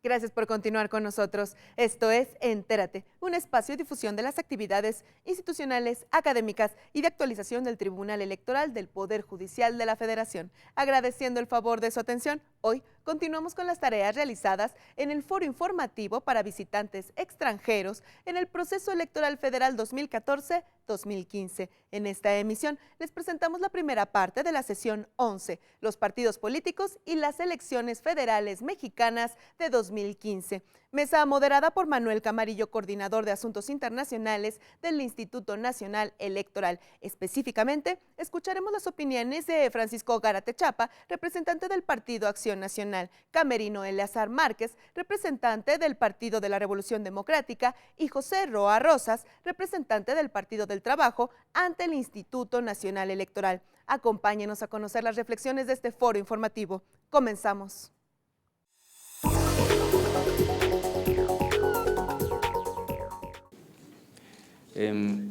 Gracias por continuar con nosotros. Esto es Entérate, un espacio de difusión de las actividades institucionales, académicas y de actualización del Tribunal Electoral del Poder Judicial de la Federación. Agradeciendo el favor de su atención, hoy continuamos con las tareas realizadas en el foro informativo para visitantes extranjeros en el proceso electoral federal 2014-2015. En esta emisión les presentamos la primera parte de la sesión 11, los partidos políticos y las elecciones federales mexicanas de 2015. Mesa moderada por Manuel Camarillo, coordinador de Asuntos Internacionales del Instituto Nacional Electoral. Específicamente, escucharemos las opiniones de Francisco Gárate Chapa, representante del Partido Acción Nacional, Camerino Eleazar Márquez, representante del Partido de la Revolución Democrática, y José Roa Rosas, representante del Partido del Trabajo, ante el Instituto Nacional Electoral. Acompáñenos a conocer las reflexiones de este foro informativo. Comenzamos.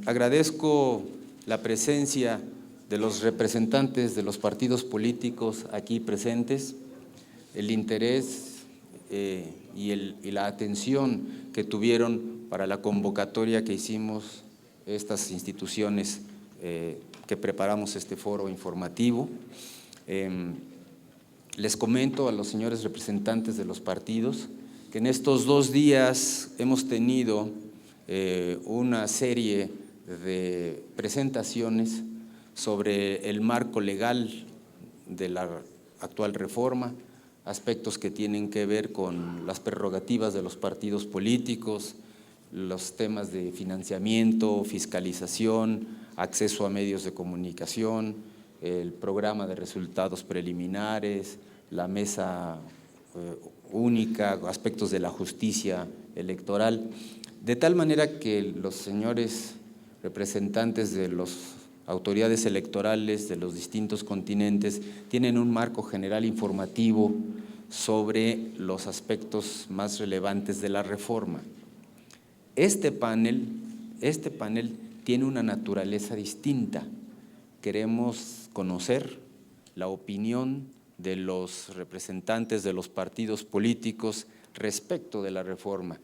Agradezco la presencia de los representantes de los partidos políticos aquí presentes, el interés y la atención que tuvieron para la convocatoria que hicimos estas instituciones que preparamos este foro informativo. Les comento a los señores representantes de los partidos que en estos 2 días hemos tenido una serie de presentaciones sobre el marco legal de la actual reforma, aspectos que tienen que ver con las prerrogativas de los partidos políticos, los temas de financiamiento, fiscalización, acceso a medios de comunicación, el programa de resultados preliminares, la mesa única, aspectos de la justicia electoral, de tal manera que los señores representantes de las autoridades electorales de los distintos continentes tienen un marco general informativo sobre los aspectos más relevantes de la reforma. Este panel tiene una naturaleza distinta. Queremos conocer la opinión de los representantes de los partidos políticos respecto de la reforma.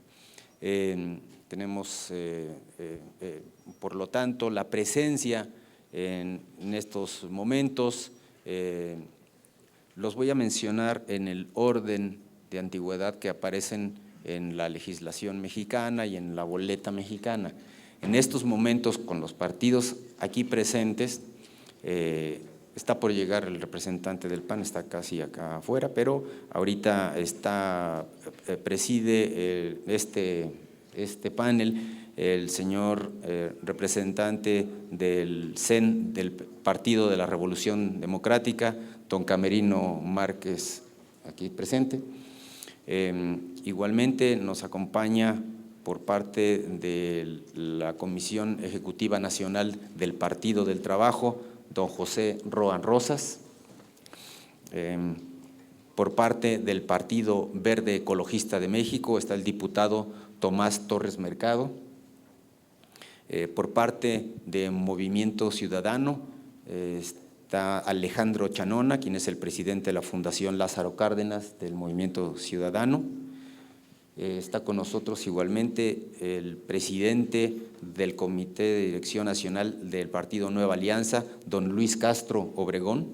Tenemos, por lo tanto, la presencia en estos momentos. Los voy a mencionar en el orden de antigüedad que aparecen en la legislación mexicana y en la boleta mexicana. En estos momentos, con los partidos aquí presentes, está por llegar el representante del PAN, está casi acá afuera, pero ahorita preside este panel el señor representante del CEN, del Partido de la Revolución Democrática, don Camerino Márquez, aquí presente. Igualmente nos acompaña por parte de la Comisión Ejecutiva Nacional del Partido del Trabajo, don José Roa Rosas. Por parte del Partido Verde Ecologista de México está el diputado Tomás Torres Mercado. Por parte de Movimiento Ciudadano está Alejandro Chanona, quien es el presidente de la Fundación Lázaro Cárdenas del Movimiento Ciudadano. Está con nosotros igualmente el presidente del Comité de Dirección Nacional del Partido Nueva Alianza, don Luis Castro Obregón.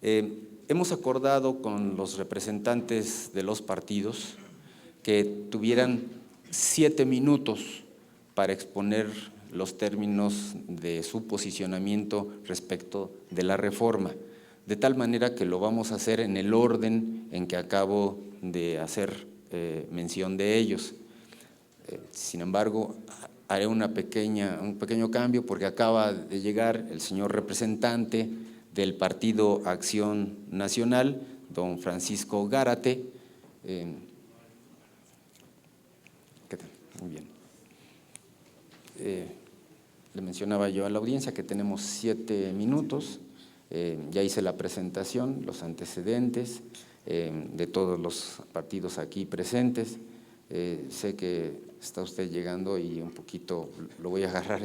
Hemos acordado con los representantes de los partidos que tuvieran 7 minutos para exponer los términos de su posicionamiento respecto de la reforma, de tal manera que lo vamos a hacer en el orden en que acabo de hacer mención de ellos. Sin embargo, haré un pequeño cambio porque acaba de llegar el señor representante del Partido Acción Nacional, don Francisco Gárate. ¿Qué tal? Muy bien. Le mencionaba yo a la audiencia que tenemos 7 minutos. Ya hice la presentación, los antecedentes de todos los partidos aquí presentes. Sé que está usted llegando y un poquito lo voy a agarrar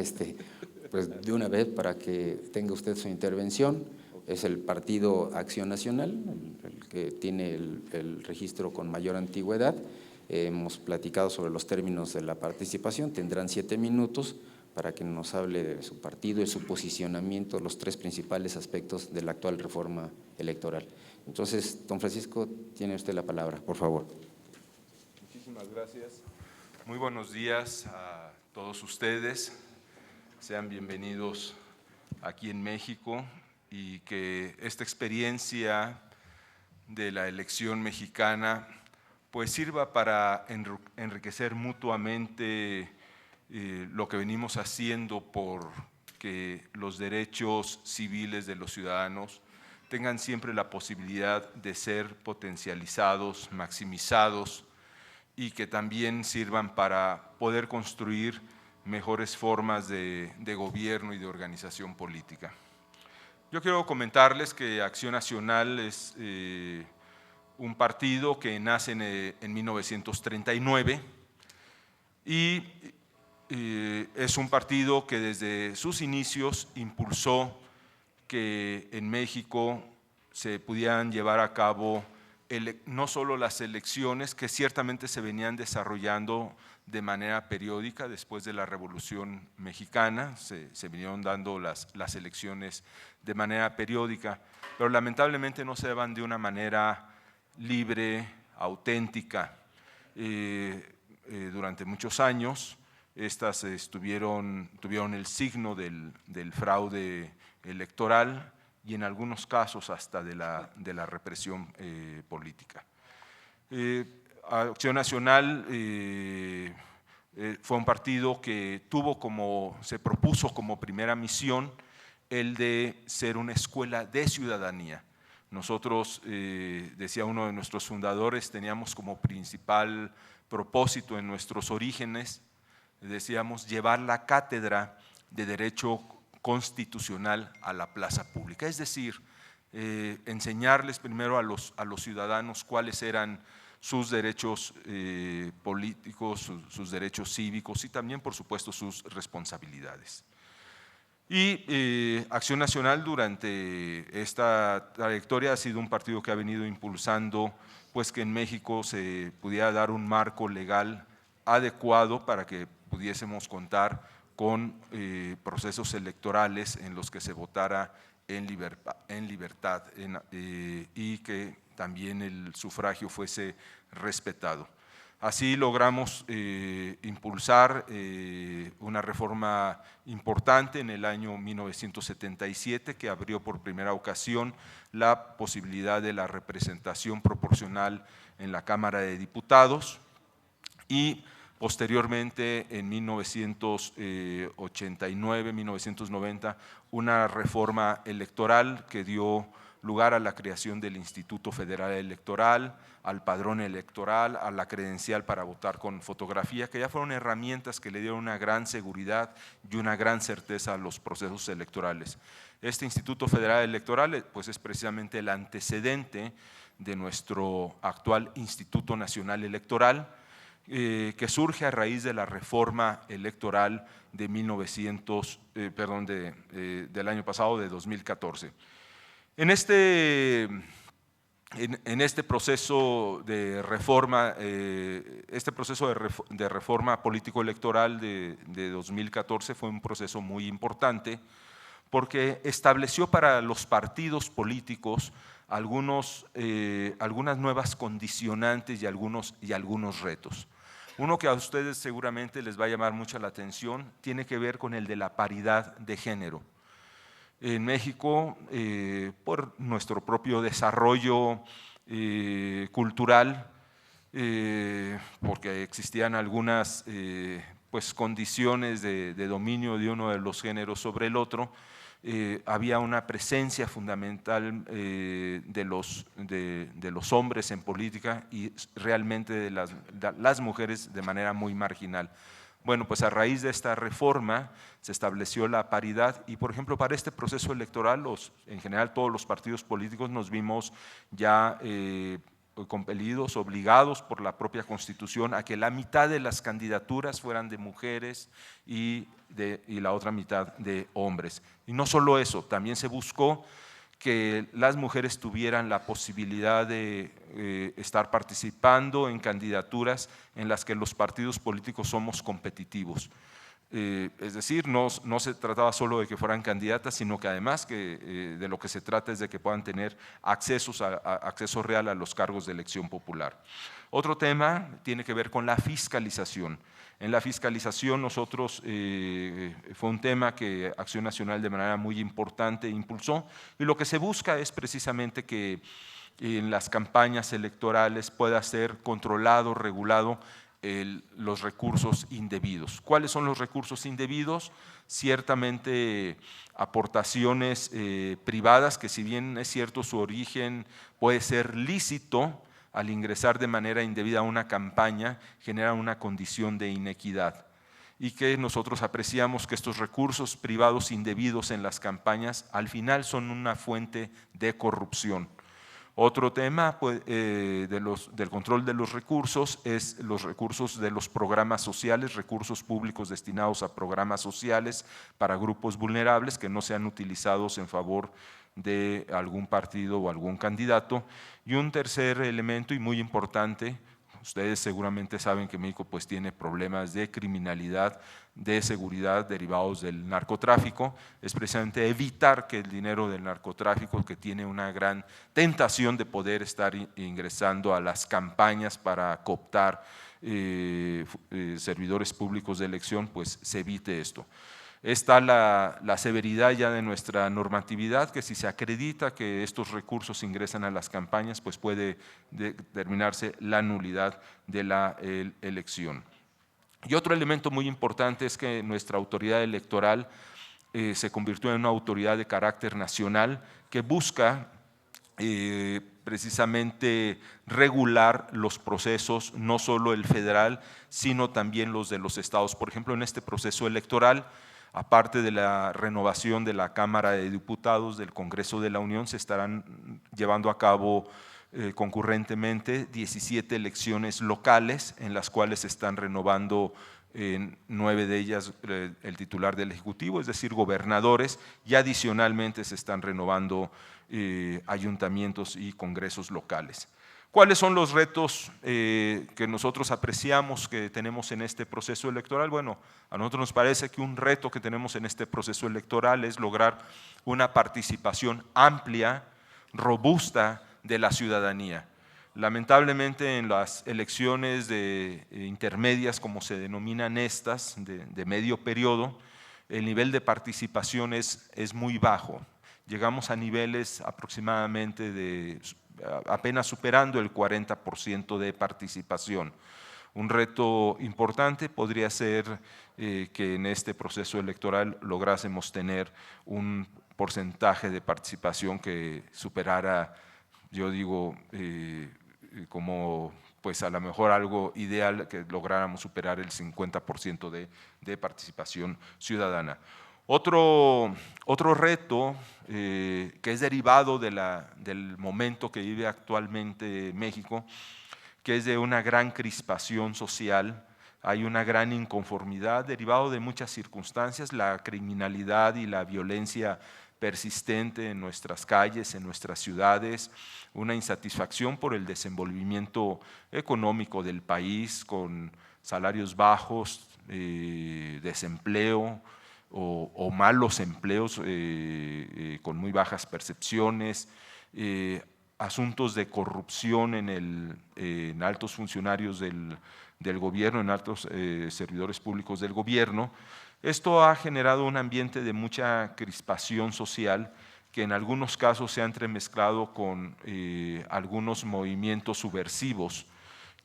pues de una vez para que tenga usted su intervención. Es el Partido Acción Nacional, el que tiene el registro con mayor antigüedad. Hemos platicado sobre los términos de la participación, tendrán 7 minutos para que nos hable de su partido y su posicionamiento, los 3 principales aspectos de la actual reforma electoral. Entonces, don Francisco, tiene usted la palabra, por favor. Muchísimas gracias. Muy buenos días a todos ustedes. Sean bienvenidos aquí en México y que esta experiencia de la elección mexicana pues sirva para enriquecer mutuamente lo que venimos haciendo por que los derechos civiles de los ciudadanos tengan siempre la posibilidad de ser potencializados, maximizados y que también sirvan para poder construir mejores formas de gobierno y de organización política. Yo quiero comentarles que Acción Nacional es un partido que nace en 1939 y es un partido que desde sus inicios impulsó que en México se pudieran llevar a cabo no solo las elecciones que ciertamente se venían desarrollando de manera periódica después de la Revolución Mexicana, se vinieron dando las elecciones de manera periódica, pero lamentablemente no se daban de una manera libre, auténtica. Durante muchos años estas tuvieron el signo del fraude electoral y en algunos casos hasta de la represión política. Acción Nacional fue un partido que se propuso como primera misión el de ser una escuela de ciudadanía. Nosotros, decía uno de nuestros fundadores, teníamos como principal propósito en nuestros orígenes, decíamos, llevar la cátedra de Derecho Constitucional a la plaza pública, es decir, enseñarles primero a los ciudadanos cuáles eran sus derechos políticos, sus derechos cívicos y también, por supuesto, sus responsabilidades. Y Acción Nacional durante esta trayectoria ha sido un partido que ha venido impulsando pues que en México se pudiera dar un marco legal adecuado para que pudiésemos contar con procesos electorales en los que se votara en libertad y que también el sufragio fuese respetado. Así logramos impulsar una reforma importante en el año 1977 que abrió por primera ocasión la posibilidad de la representación proporcional en la Cámara de Diputados y posteriormente en 1989, 1990, una reforma electoral que dio lugar a la creación del Instituto Federal Electoral, al padrón electoral, a la credencial para votar con fotografía, que ya fueron herramientas que le dieron una gran seguridad y una gran certeza a los procesos electorales. Este Instituto Federal Electoral pues, es precisamente el antecedente de nuestro actual Instituto Nacional Electoral, que surge a raíz de la reforma electoral de del año pasado, de 2014. En este proceso de reforma, de reforma político-electoral de 2014 fue un proceso muy importante porque estableció para los partidos políticos algunas nuevas condicionantes y algunos retos. Uno que a ustedes seguramente les va a llamar mucho la atención tiene que ver con el de la paridad de género. En México, por nuestro propio desarrollo cultural, porque existían algunas pues, condiciones de dominio de uno de los géneros sobre el otro, había una presencia fundamental de los hombres en política y realmente de las mujeres de manera muy marginal. Bueno, pues a raíz de esta reforma se estableció la paridad y, por ejemplo, para este proceso electoral, en general todos los partidos políticos nos vimos ya compelidos, obligados por la propia Constitución a que la mitad de las candidaturas fueran de mujeres y la otra mitad de hombres. Y no solo eso, también se buscó que las mujeres tuvieran la posibilidad de estar participando en candidaturas en las que los partidos políticos somos competitivos. Es decir, no se trataba solo de que fueran candidatas, sino que además de lo que se trata es de que puedan tener acceso real a los cargos de elección popular. Otro tema tiene que ver con la fiscalización. En la fiscalización nosotros, fue un tema que Acción Nacional de manera muy importante impulsó y lo que se busca es precisamente que en las campañas electorales pueda ser controlado, regulado los recursos indebidos. ¿Cuáles son los recursos indebidos? Ciertamente aportaciones privadas que, si bien es cierto su origen puede ser lícito, al ingresar de manera indebida a una campaña genera una condición de inequidad y que nosotros apreciamos que estos recursos privados indebidos en las campañas al final son una fuente de corrupción. Otro tema del control de los recursos es los recursos de los programas sociales, recursos públicos destinados a programas sociales para grupos vulnerables que no sean utilizados en favor de algún partido o algún candidato. Y un tercer elemento y muy importante, ustedes seguramente saben que México pues tiene problemas de criminalidad, de seguridad derivados del narcotráfico, es precisamente evitar que el dinero del narcotráfico, que tiene una gran tentación de poder estar ingresando a las campañas para cooptar servidores públicos de elección, pues se evite esto. Está la severidad ya de nuestra normatividad, que si se acredita que estos recursos ingresan a las campañas, pues puede determinarse la nulidad de la elección. Y otro elemento muy importante es que nuestra autoridad electoral se convirtió en una autoridad de carácter nacional que busca precisamente regular los procesos, no solo el federal, sino también los de los estados. Por ejemplo, en este proceso electoral, aparte de la renovación de la Cámara de Diputados del Congreso de la Unión, se estarán llevando a cabo concurrentemente 17 elecciones locales, en las cuales se están renovando 9 de ellas el titular del Ejecutivo, es decir, gobernadores, y adicionalmente se están renovando ayuntamientos y congresos locales. ¿Cuáles son los retos que nosotros apreciamos que tenemos en este proceso electoral? Bueno, a nosotros nos parece que un reto que tenemos en este proceso electoral es lograr una participación amplia, robusta de la ciudadanía. Lamentablemente en las elecciones intermedias, como se denominan estas, de medio periodo, el nivel de participación es muy bajo. Llegamos a niveles aproximadamente de apenas superando el 40% de participación. Un reto importante podría ser que en este proceso electoral lográsemos tener un porcentaje de participación que superara, yo digo, como pues a lo mejor algo ideal, que lográramos superar el 50% de participación ciudadana. Otro reto que es derivado del momento que vive actualmente México, que es de una gran crispación social, hay una gran inconformidad derivado de muchas circunstancias, la criminalidad y la violencia persistente en nuestras calles, en nuestras ciudades, una insatisfacción por el desenvolvimiento económico del país, con salarios bajos, desempleo, o malos empleos con muy bajas percepciones, asuntos de corrupción en altos funcionarios del gobierno, en altos servidores públicos del gobierno. Esto ha generado un ambiente de mucha crispación social que en algunos casos se ha entremezclado con algunos movimientos subversivos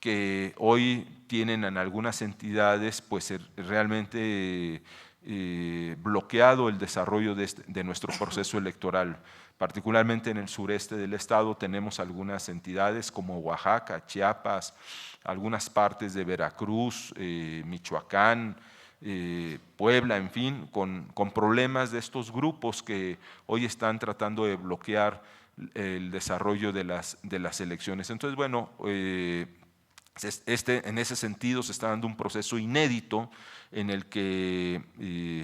que hoy tienen en algunas entidades pues realmente bloqueado el desarrollo de nuestro proceso electoral. Particularmente en el sureste del estado tenemos algunas entidades como Oaxaca, Chiapas, algunas partes de Veracruz, Michoacán, Puebla, en fin, con problemas de estos grupos que hoy están tratando de bloquear el desarrollo de las elecciones. Entonces, bueno, en ese sentido se está dando un proceso inédito en el que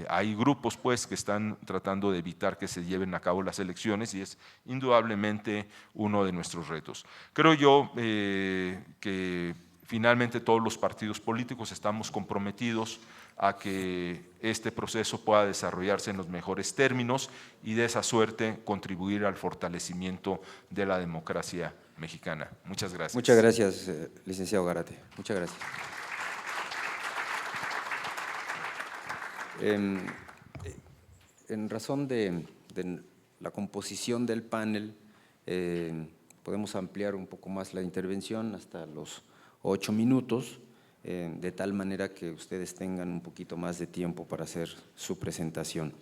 hay grupos pues, que están tratando de evitar que se lleven a cabo las elecciones y es indudablemente uno de nuestros retos. Creo yo que finalmente todos los partidos políticos estamos comprometidos a que este proceso pueda desarrollarse en los mejores términos y de esa suerte contribuir al fortalecimiento de la democracia mexicana. Muchas gracias. Muchas gracias, licenciado Gárate. Muchas gracias. En razón de la composición del panel, podemos ampliar un poco más la intervención hasta los 8 minutos, de tal manera que ustedes tengan un poquito más de tiempo para hacer su presentación.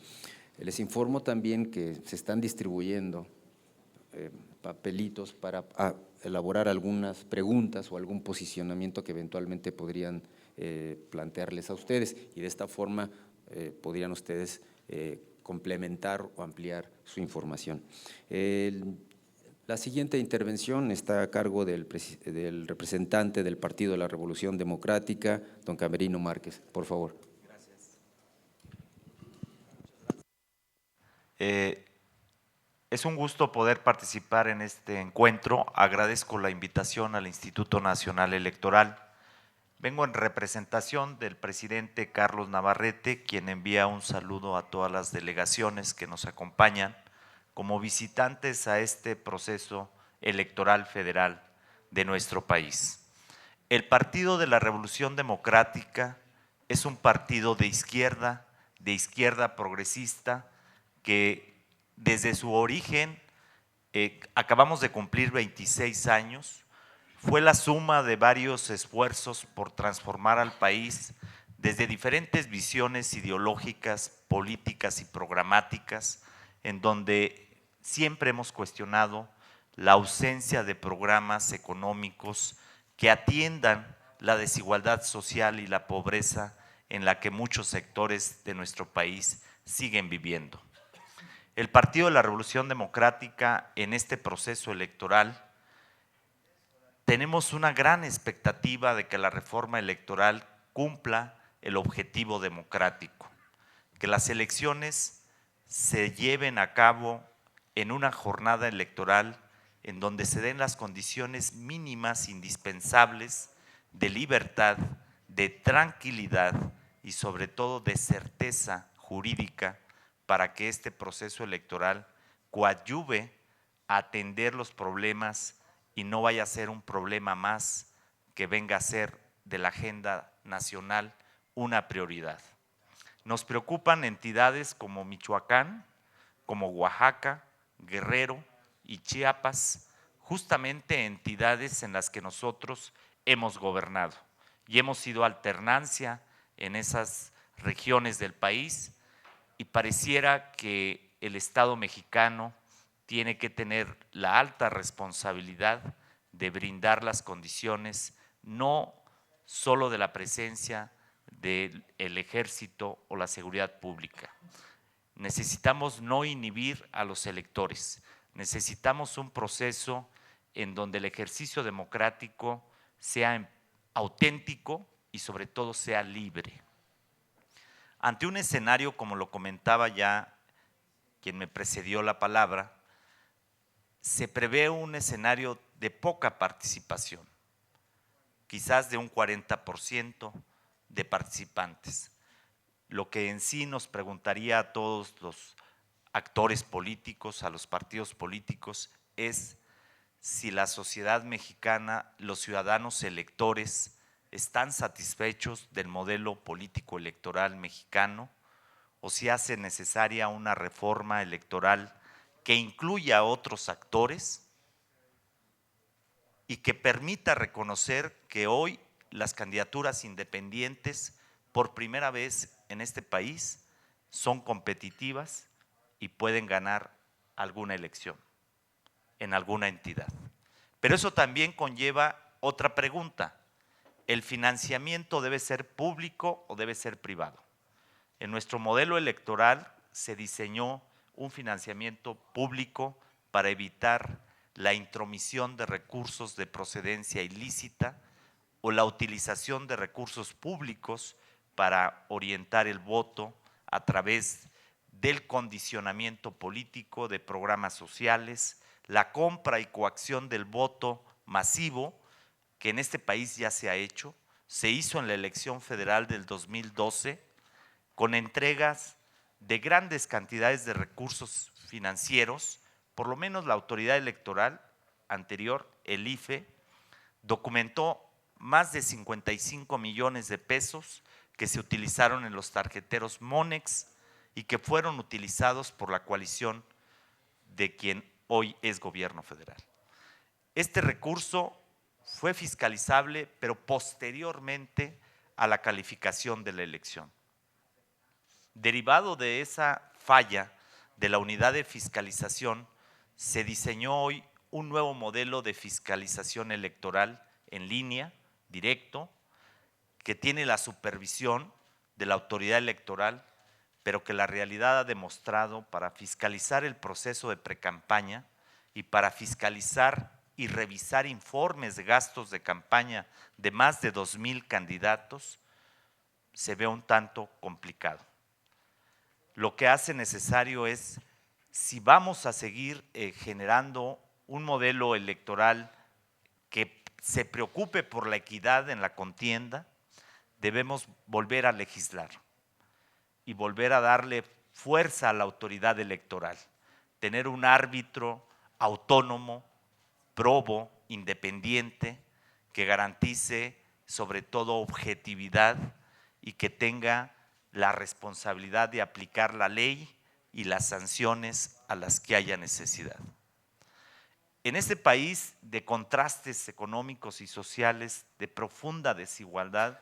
Les informo también que se están distribuyendo papelitos para elaborar algunas preguntas o algún posicionamiento que eventualmente podrían plantearles a ustedes y de esta forma podrían ustedes complementar o ampliar su información. La siguiente intervención está a cargo del representante del Partido de la Revolución Democrática, don Camerino Márquez. Por favor. Gracias. Es un gusto poder participar en este encuentro. Agradezco la invitación al Instituto Nacional Electoral. Vengo en representación del presidente Carlos Navarrete, quien envía un saludo a todas las delegaciones que nos acompañan como visitantes a este proceso electoral federal de nuestro país. El Partido de la Revolución Democrática es un partido de izquierda progresista, que desde su origen, acabamos de cumplir 26 años, fue la suma de varios esfuerzos por transformar al país desde diferentes visiones ideológicas, políticas y programáticas, en donde siempre hemos cuestionado la ausencia de programas económicos que atiendan la desigualdad social y la pobreza en la que muchos sectores de nuestro país siguen viviendo. El Partido de la Revolución Democrática en este proceso electoral tenemos una gran expectativa de que la reforma electoral cumpla el objetivo democrático, que las elecciones se lleven a cabo en una jornada electoral en donde se den las condiciones mínimas indispensables de libertad, de tranquilidad y sobre todo de certeza jurídica para que este proceso electoral coadyuve a atender los problemas y no vaya a ser un problema más que venga a ser de la agenda nacional una prioridad. Nos preocupan entidades como Michoacán, como Oaxaca, Guerrero y Chiapas, justamente entidades en las que nosotros hemos gobernado y hemos sido alternancia en esas regiones del país y pareciera que el Estado mexicano tiene que tener la alta responsabilidad de brindar las condiciones no solo de la presencia del ejército o la seguridad pública. Necesitamos no inhibir a los electores, necesitamos un proceso en donde el ejercicio democrático sea auténtico y sobre todo sea libre. Ante un escenario, como lo comentaba ya quien me precedió la palabra, se prevé un escenario de poca participación, quizás de un 40% de participantes, lo que en sí nos preguntaría a todos los actores políticos, a los partidos políticos, es si la sociedad mexicana, los ciudadanos electores, están satisfechos del modelo político electoral mexicano o si hace necesaria una reforma electoral que incluya a otros actores y que permita reconocer que hoy las candidaturas independientes por primera vez en este país son competitivas y pueden ganar alguna elección en alguna entidad. Pero eso también conlleva otra pregunta. ¿El financiamiento debe ser público o debe ser privado? En nuestro modelo electoral se diseñó un financiamiento público para evitar la intromisión de recursos de procedencia ilícita o la utilización de recursos públicos para orientar el voto a través del condicionamiento político de programas sociales, la compra y coacción del voto masivo, que en este país ya se ha hecho, se hizo en la elección federal del 2012, con entregas de grandes cantidades de recursos financieros. Por lo menos la autoridad electoral anterior, el IFE, documentó más de 55 millones de pesos que se utilizaron en los tarjeteros Monex y que fueron utilizados por la coalición de quien hoy es gobierno federal. Este recurso fue fiscalizable, pero posteriormente a la calificación de la elección. Derivado de esa falla de la unidad de fiscalización, se diseñó hoy un nuevo modelo de fiscalización electoral en línea, directo, que tiene la supervisión de la autoridad electoral, pero que la realidad ha demostrado para fiscalizar el proceso de precampaña y para fiscalizar y revisar informes de gastos de campaña de más de 2,000 candidatos, se ve un tanto complicado. Lo que hace necesario es, si vamos a seguir generando un modelo electoral que se preocupe por la equidad en la contienda, debemos volver a legislar y volver a darle fuerza a la autoridad electoral, tener un árbitro autónomo, probo, independiente, que garantice sobre todo objetividad y que tenga la responsabilidad de aplicar la ley y las sanciones a las que haya necesidad. En este país de contrastes económicos y sociales, de profunda desigualdad,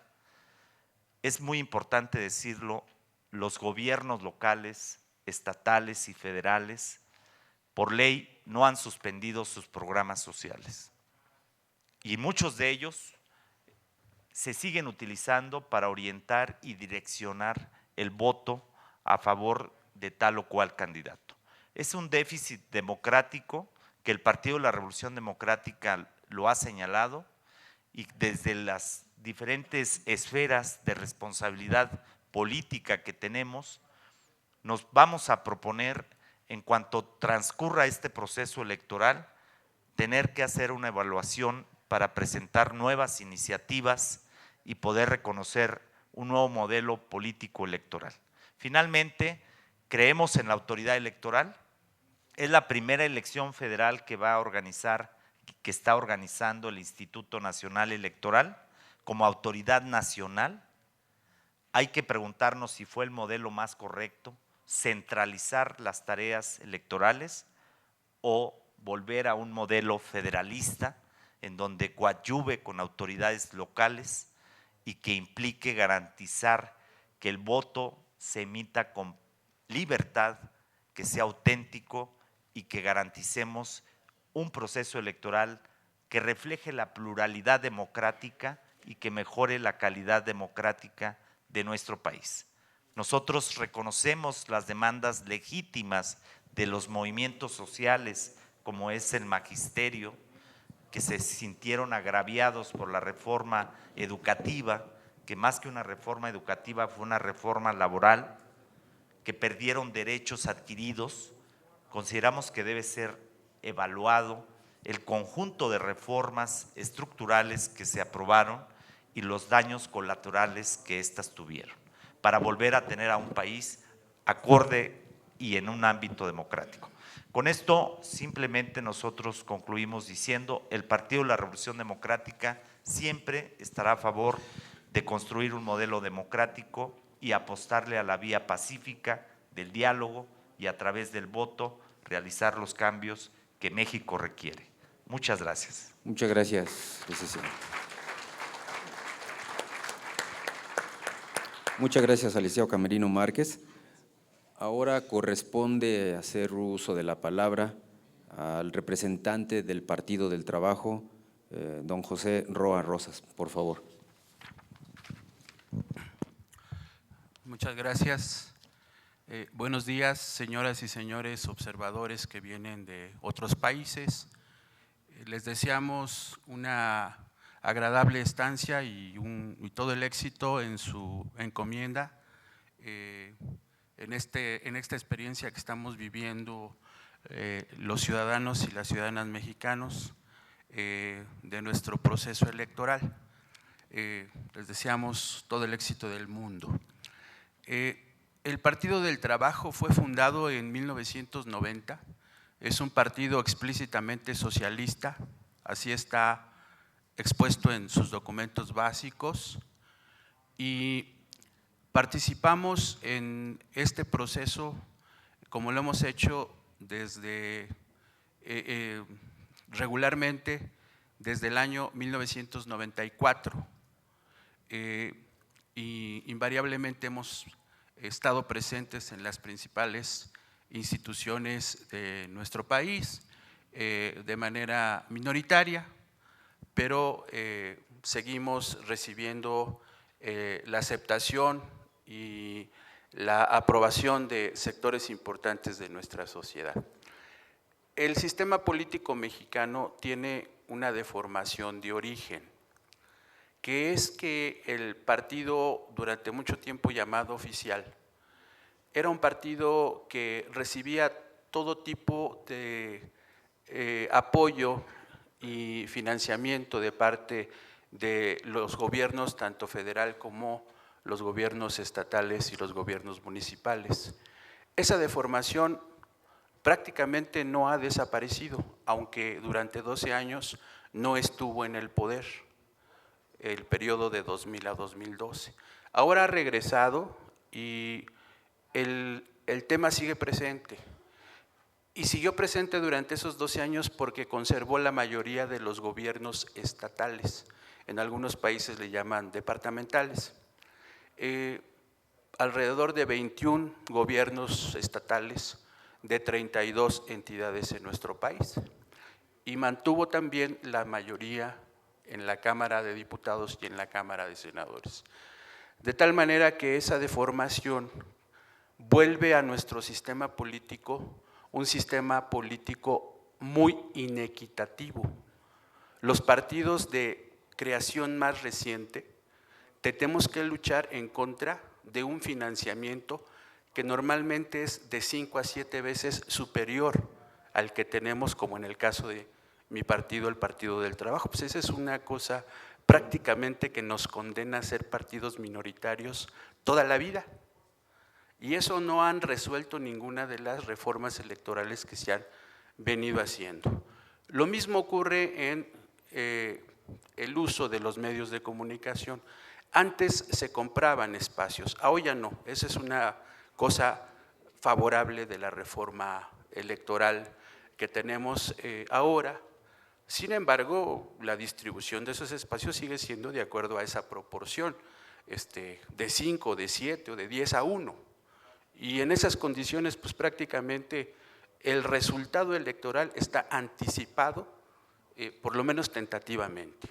es muy importante decirlo, los gobiernos locales, estatales y federales, por ley no han suspendido sus programas sociales. Y muchos de ellos se siguen utilizando para orientar y direccionar el voto a favor de tal o cual candidato. Es un déficit democrático que el Partido de la Revolución Democrática lo ha señalado y desde las diferentes esferas de responsabilidad política que tenemos, nos vamos a proponer, en cuanto transcurra este proceso electoral, tener que hacer una evaluación para presentar nuevas iniciativas y poder reconocer un nuevo modelo político electoral. Finalmente, creemos en la autoridad electoral. Es la primera elección federal que va a organizar, que está organizando el Instituto Nacional Electoral como autoridad nacional. Hay que preguntarnos si fue el modelo más correcto, centralizar las tareas electorales o volver a un modelo federalista en donde coadyuve con autoridades locales y que implique garantizar que el voto se emita con libertad, que sea auténtico y que garanticemos un proceso electoral que refleje la pluralidad democrática y que mejore la calidad democrática de nuestro país. Nosotros reconocemos las demandas legítimas de los movimientos sociales, como es el magisterio, que se sintieron agraviados por la reforma educativa, que más que una reforma educativa fue una reforma laboral, que perdieron derechos adquiridos. Consideramos que debe ser evaluado el conjunto de reformas estructurales que se aprobaron y los daños colaterales que éstas tuvieron, para volver a tener a un país acorde y en un ámbito democrático. Con esto simplemente nosotros concluimos diciendo, el Partido de la Revolución Democrática siempre estará a favor de construir un modelo democrático y apostarle a la vía pacífica del diálogo y a través del voto realizar los cambios que México requiere. Muchas gracias. Muchas gracias, licenciado. Muchas gracias al licenciado Camerino Márquez. Ahora corresponde hacer uso de la palabra al representante del Partido del Trabajo, don José Roa Rosas, por favor. Muchas gracias. Buenos días, señoras y señores observadores que vienen de otros países. Les deseamos una agradable estancia y todo el éxito en su encomienda. En esta experiencia que estamos viviendo los ciudadanos y las ciudadanas mexicanos de nuestro proceso electoral. Les deseamos todo el éxito del mundo. El Partido del Trabajo fue fundado en 1990, es un partido explícitamente socialista, así está expuesto en sus documentos básicos, y participamos en este proceso como lo hemos hecho regularmente desde el año 1994 y invariablemente hemos estado presentes en las principales instituciones de nuestro país de manera minoritaria, pero seguimos recibiendo la aceptación y la aprobación de sectores importantes de nuestra sociedad. El sistema político mexicano tiene una deformación de origen, que es que el partido durante mucho tiempo llamado oficial era un partido que recibía todo tipo de apoyo y financiamiento de parte de los gobiernos, tanto federal como los gobiernos estatales y los gobiernos municipales. Esa deformación prácticamente no ha desaparecido, aunque durante 12 años no estuvo en el poder, el periodo de 2000 a 2012. Ahora ha regresado y el tema sigue presente. Y siguió presente durante esos 12 años porque conservó la mayoría de los gobiernos estatales. En algunos países le llaman departamentales. Alrededor de 21 gobiernos estatales de 32 entidades en nuestro país. Y mantuvo también la mayoría en la Cámara de Diputados y en la Cámara de Senadores. De tal manera que esa deformación vuelve a nuestro sistema político un sistema político muy inequitativo. Los partidos de creación más reciente tenemos que luchar en contra de un financiamiento que normalmente es de 5 a 7 veces superior al que tenemos, como en el caso de mi partido, el Partido del Trabajo. Pues esa es una cosa prácticamente que nos condena a ser partidos minoritarios toda la vida. Y eso no han resuelto ninguna de las reformas electorales que se han venido haciendo. Lo mismo ocurre en el uso de los medios de comunicación. Antes se compraban espacios, ahora ya no. Esa es una cosa favorable de la reforma electoral que tenemos ahora. Sin embargo, la distribución de esos espacios sigue siendo de acuerdo a esa proporción, de 5, de 7 o de 10 a 1. Y en esas condiciones, pues prácticamente el resultado electoral está anticipado, por lo menos tentativamente.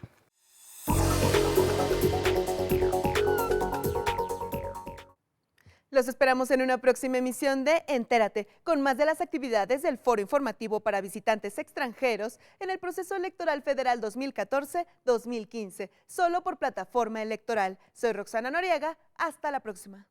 Los esperamos en una próxima emisión de Entérate, con más de las actividades del Foro Informativo para Visitantes Extranjeros en el Proceso Electoral Federal 2014-2015, solo por Plataforma Electoral. Soy Roxana Noriega, hasta la próxima.